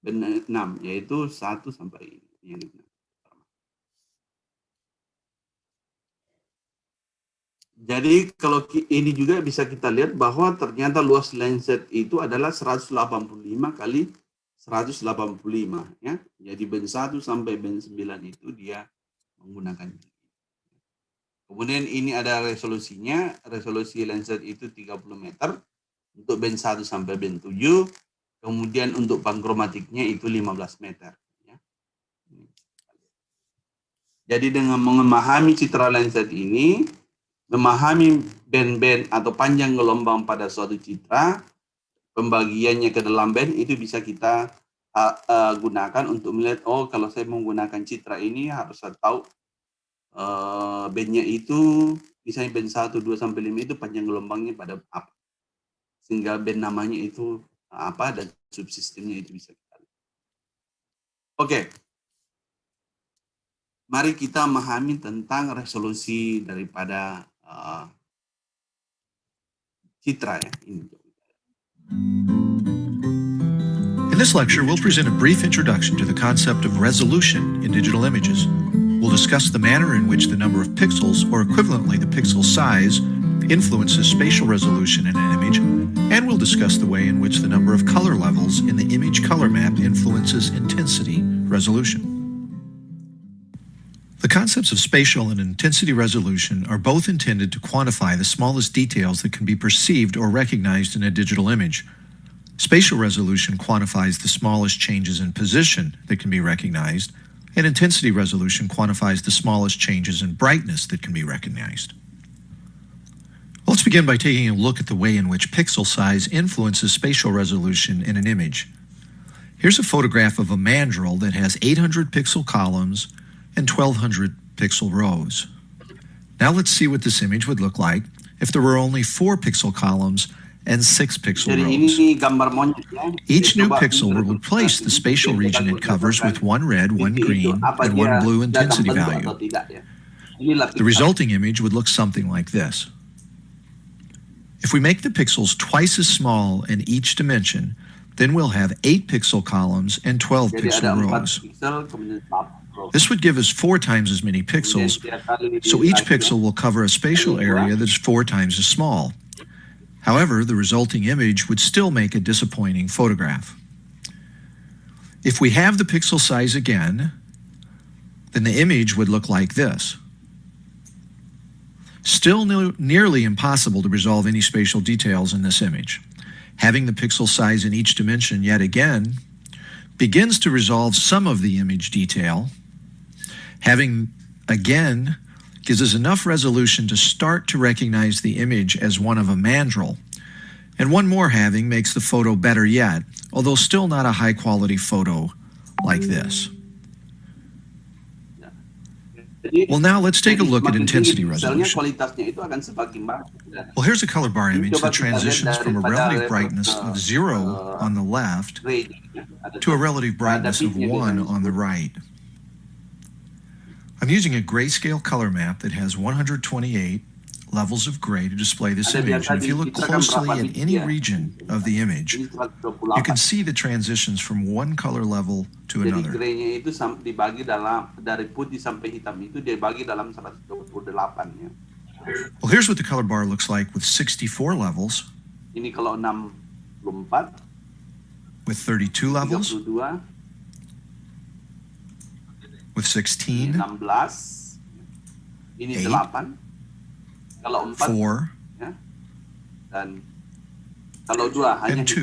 Band 6, yaitu 1 sampai ini yang digunakan. Jadi kalau ini juga bisa kita lihat bahwa ternyata luas Landsat itu adalah 185 kali 185 ya. Jadi band 1 sampai band 9 itu dia menggunakan. Kemudian ini ada resolusinya, resolusi Landsat itu 30 meter untuk band 1 sampai band 7. Kemudian untuk pankromatiknya itu 15 meter ya. Jadi dengan memahami citra Landsat ini, memahami band-band atau panjang gelombang pada suatu citra, pembagiannya ke dalam band itu bisa kita gunakan untuk melihat, oh kalau saya menggunakan citra ini harus saya tahu bandnya itu, misalnya band 1, 2, sampai 5 itu panjang gelombangnya pada apa. Sehingga band namanya itu apa dan subsistemnya itu bisa kita lihat. Oke. Mari kita memahami tentang resolusi daripada citra ya. Ini. In this lecture, we'll present a brief introduction to the concept of resolution in digital images. We'll discuss the manner in which the number of pixels, or equivalently the pixel size, influences spatial resolution in an image, and we'll discuss the way in which the number of color levels in the image color map influences intensity resolution. The concepts of spatial and intensity resolution are both intended to quantify the smallest details that can be perceived or recognized in a digital image. Spatial resolution quantifies the smallest changes in position that can be recognized, and intensity resolution quantifies the smallest changes in brightness that can be recognized. Let's begin by taking a look at the way in which pixel size influences spatial resolution in an image. Here's a photograph of a mandrel that has 800 pixel columns and 1200 pixel rows. Now let's see what this image would look like if there were only 4 pixel columns and 6 pixel rows. Each new pixel will replace the spatial region it covers with one red, one green, and one blue intensity value. The resulting image would look something like this. If we make the pixels twice as small in each dimension, then we'll have 8 pixel columns and 12 pixel rows. This would give us 4 times as many pixels, so each pixel will cover a spatial area that's 4 times as small. However, the resulting image would still make a disappointing photograph. If we have the pixel size again, then the image would look like this. Still nearly impossible to resolve any spatial details in this image. Having the pixel size in each dimension yet again begins to resolve some of the image detail. Having again gives us enough resolution to start to recognize the image as one of a mandrel. And one more having makes the photo better yet, although still not a high quality photo like this. Well, now let's take a look at intensity resolution. Well, here's a color bar image that transitions from a relative brightness of 0 on the left to a relative brightness of 1 on the right. I'm using a grayscale color map that has 128 levels of gray to display this image. And if you look closely at any region of the image, you can see the transitions from one color level to another. Well, here's what the color bar looks like with 64 levels, with 32 levels, with 16, 8, 4, and 2.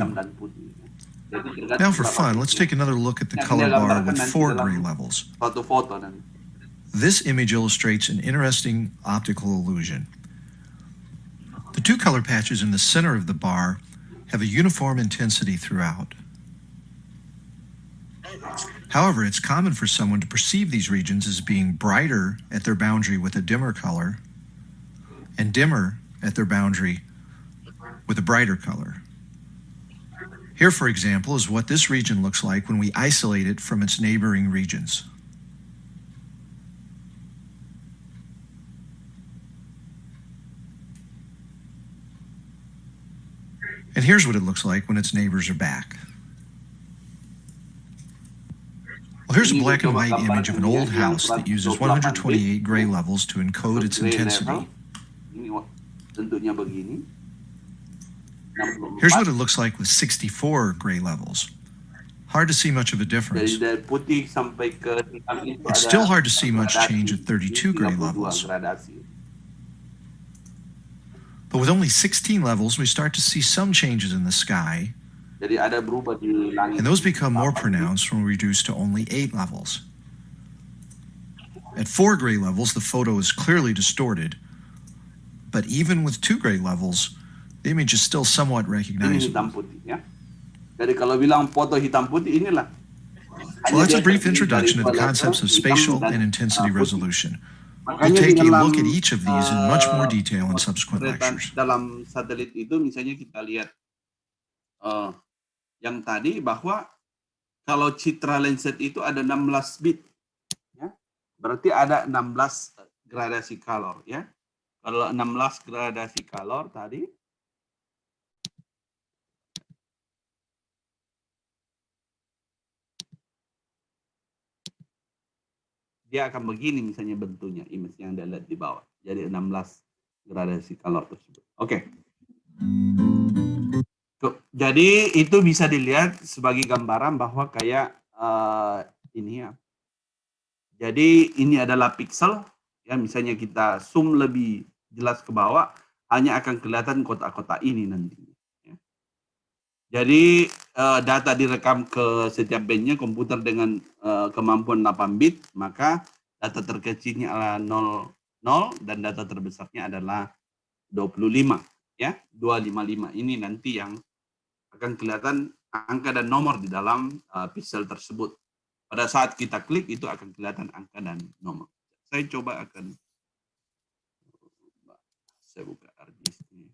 Now for fun, let's take another look at the color bar with 4 gray levels. This image illustrates an interesting optical illusion. The 2 color patches in the center of the bar have a uniform intensity throughout. However, it's common for someone to perceive these regions as being brighter at their boundary with a dimmer color and dimmer at their boundary with a brighter color. Here, for example, is what this region looks like when we isolate it from its neighboring regions. And here's what it looks like when its neighbors are back. Well, here's a black and white image of an old house that uses 128 gray levels to encode its intensity. Here's what it looks like with 64 gray levels. Hard to see much of a difference. It's still hard to see much change at 32 gray levels. But with only 16 levels, we start to see some changes in the sky, and those become more pronounced when we reduce to only 8 levels. At 4 gray levels, the photo is clearly distorted, but even with 2 gray levels, the image is still somewhat recognizable. Well, that's a brief introduction to the concepts of spatial and intensity resolution. We'll take a look at each of these in much more detail in subsequent lectures. Dalam satelit itu misalnya kita lihat yang tadi bahwa kalau citra Landsat itu ada 16 bit, ya, berarti ada 16 gradasi color, ya. Kalau 16 gradasi color tadi, dia akan begini misalnya bentuknya, image yang Anda lihat di bawah. Jadi 16 gradasi color tersebut. Oke. Jadi itu bisa dilihat sebagai gambaran bahwa kayak ini ya. Jadi ini adalah pixel, ya misalnya kita zoom lebih jelas ke bawah, hanya akan kelihatan kotak-kotak ini nanti. Ya. Jadi data direkam ke setiap bandnya komputer dengan kemampuan 8 bit, maka data terkecilnya adalah 00 dan data terbesarnya adalah 25, ya 255. Ini nanti yang akan kelihatan angka dan nomor di dalam pixel tersebut. Pada saat kita klik itu akan kelihatan angka dan nomor. Saya coba saya buka ArcGIS ini.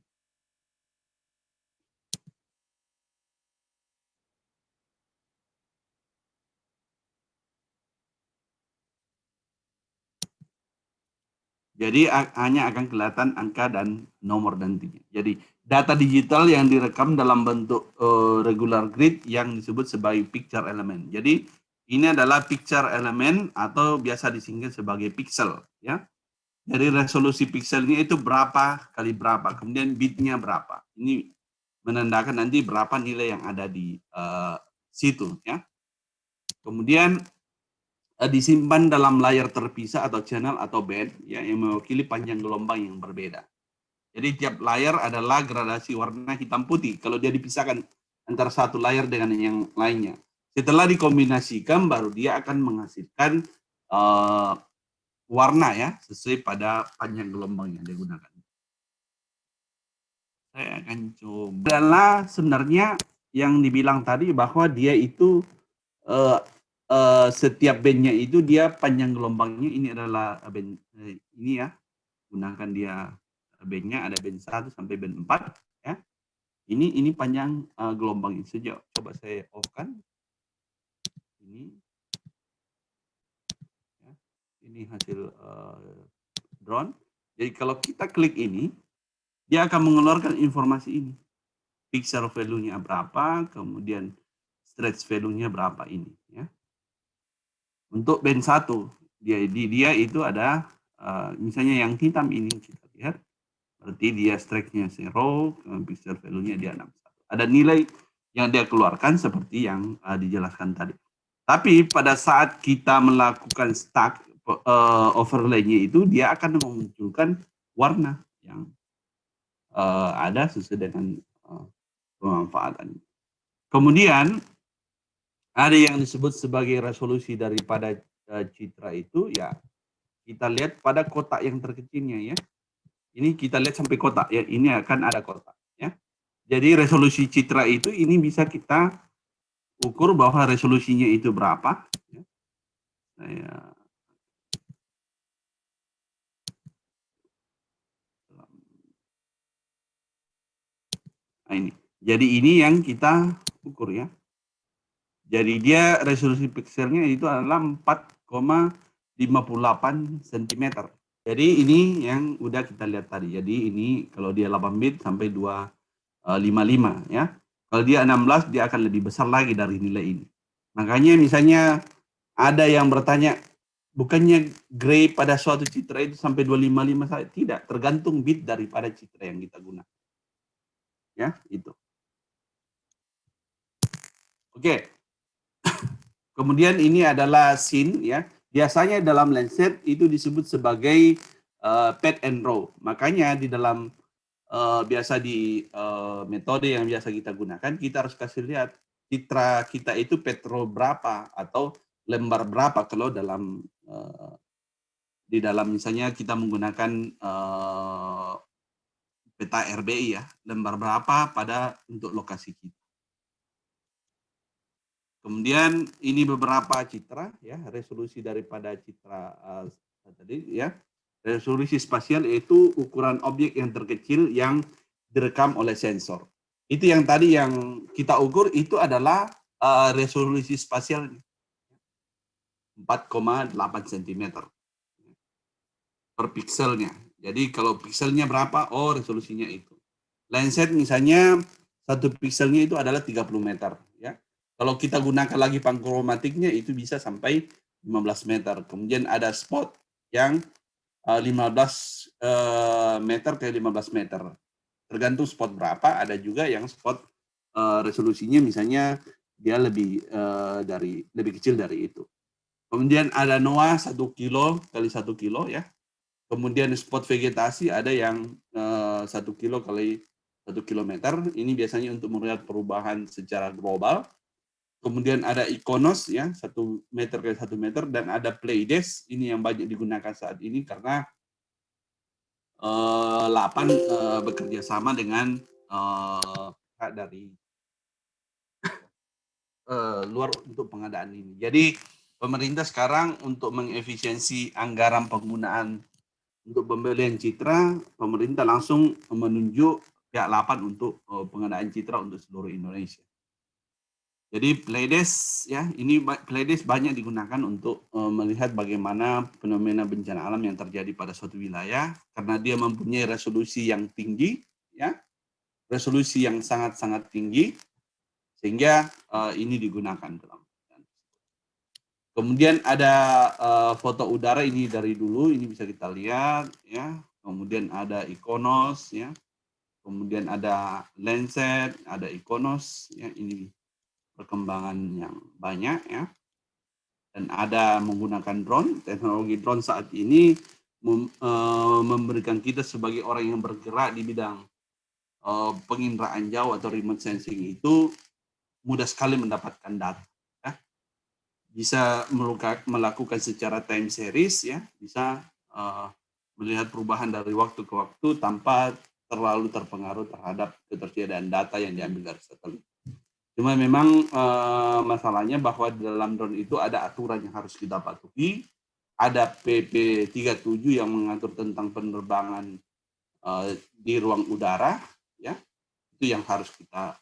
Jadi hanya akan kelihatan angka dan nomor nantinya. Jadi data digital yang direkam dalam bentuk regular grid yang disebut sebagai picture element. Jadi ini adalah picture element atau biasa disingkat sebagai pixel, ya. Jadi resolusi pixelnya itu berapa kali berapa, kemudian bitnya berapa. Ini menandakan nanti berapa nilai yang ada di situ, ya. Kemudian disimpan dalam layar terpisah atau channel atau band, ya, yang mewakili panjang gelombang yang berbeda. Jadi tiap layar adalah gradasi warna hitam putih kalau dia dipisahkan antara satu layar dengan yang lainnya. Setelah dikombinasikan baru dia akan menghasilkan warna, ya, sesuai pada panjang gelombang yang digunakan. Saya akan coba. Adalah sebenarnya yang dibilang tadi bahwa dia itu setiap bandnya itu dia panjang gelombangnya ini adalah band ini, ya, gunakan dia bandnya ada band 1 sampai band 4, ya. Ini panjang gelombangnya saja. Coba saya off-kan. Ini hasil drone. Jadi kalau kita klik ini, dia akan mengeluarkan informasi ini. Pixel value-nya berapa, kemudian stretch value-nya berapa ini, ya. Untuk band 1, dia itu ada misalnya yang hitam ini kita lihat, berarti dia stretch-nya 0, pixel value-nya dia 61. Ada nilai yang dia keluarkan seperti yang dijelaskan tadi. Tapi pada saat kita melakukan stack overlay-nya itu, dia akan memunculkan warna yang ada sesuai dengan pemanfaatan. Kemudian ada yang disebut sebagai resolusi daripada citra itu, ya kita lihat pada kotak yang terkecilnya, ya. Ini kita lihat sampai kotak, ya, ini akan ada kotak, ya. Jadi resolusi citra itu ini bisa kita ukur bahwa resolusinya itu berapa, ya. Nah, ini. Jadi ini yang kita ukur, ya. Jadi dia resolusi pixelnya itu adalah 4,58 cm. Jadi ini yang udah kita lihat tadi. Jadi ini kalau dia 8 bit sampai 255, ya. Kalau dia 16 dia akan lebih besar lagi dari nilai ini. Makanya misalnya ada yang bertanya, bukannya gray pada suatu citra itu sampai 255 saja? Tidak, tergantung bit daripada citra yang kita gunakan. Ya, itu. Oke. Kemudian ini adalah scene, ya. Biasanya dalam Landsat itu disebut sebagai pad and row. Makanya di dalam biasa di metode yang biasa kita gunakan, kita harus kasih lihat citra kita itu pad row berapa atau lembar berapa kalau dalam di dalam misalnya kita menggunakan peta RBI, ya, lembar berapa pada untuk lokasi kita. Kemudian ini beberapa citra, ya, resolusi daripada citra tadi, ya. Resolusi spasial yaitu ukuran objek yang terkecil yang direkam oleh sensor. Itu yang tadi yang kita ukur itu adalah resolusi spasialnya. 4,8 cm per pixelnya. Jadi kalau pixelnya berapa, oh resolusinya itu. Landsat misalnya satu pixelnya itu adalah 30 meter, ya. Kalau kita gunakan lagi pankromatiknya itu bisa sampai 15 meter. Kemudian ada spot yang 15 meter ke 15 meter. Tergantung spot berapa, ada juga yang spot resolusinya misalnya dia lebih kecil dari itu. Kemudian ada NOAA 1 kilo kali 1 kilo ya. Kemudian spot vegetasi ada yang 1 kilo kali 1 kilometer. Ini biasanya untuk melihat perubahan secara global. Kemudian ada Iconos ya 1 meter kali 1 meter, dan ada Pleiades, ini yang banyak digunakan saat ini karena LAPAN bekerja sama dengan pihak dari luar untuk pengadaan ini. Jadi pemerintah sekarang untuk mengefisiensi anggaran penggunaan untuk pembelian citra, pemerintah langsung menunjuk pihak LAPAN untuk pengadaan citra untuk seluruh Indonesia. Jadi Pleiades ya, ini Pleiades banyak digunakan untuk melihat bagaimana fenomena bencana alam yang terjadi pada suatu wilayah karena dia mempunyai resolusi yang tinggi ya. Resolusi yang sangat-sangat tinggi sehingga ini digunakan dalam. Kemudian ada foto udara, ini dari dulu, ini bisa kita lihat ya. Kemudian ada Iconos ya. Kemudian ada Landsat, ada Iconos ya, ini perkembangan yang banyak ya, dan ada menggunakan drone. Teknologi drone saat ini memberikan kita sebagai orang yang bergerak di bidang penginderaan jauh atau remote sensing itu mudah sekali mendapatkan data ya. Bisa melakukan secara time series ya, bisa melihat perubahan dari waktu ke waktu tanpa terlalu terpengaruh terhadap ketersediaan data yang diambil dari satelit. Cuma memang masalahnya bahwa di dalam drone itu ada aturan yang harus kita patuhi. Ada PP 37 yang mengatur tentang penerbangan di ruang udara, ya, itu yang harus kita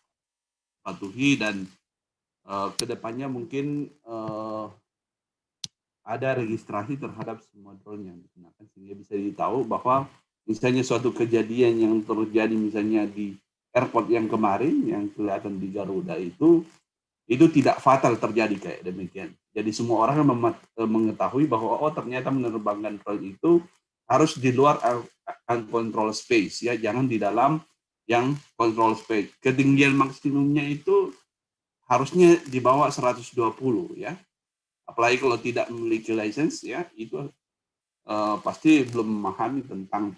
patuhi, dan kedepannya mungkin ada registrasi terhadap semua drone yang digunakan sehingga bisa ditahu bahwa misalnya suatu kejadian yang terjadi misalnya di airport yang kemarin yang kelihatan di Garuda itu tidak fatal terjadi kayak demikian. Jadi semua orang mengetahui bahwa oh ternyata menerbangkan drone itu harus di luar control space ya, jangan di dalam yang control space. Ketinggian maksimumnya itu harusnya di bawah 120 ya. Apalagi kalau tidak memiliki license ya, itu pasti belum memahami tentang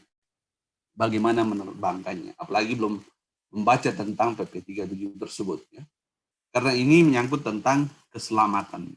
bagaimana menerbangkannya. Apalagi belum membaca tentang PP 37 tersebut ya. Karena ini menyangkut tentang keselamatan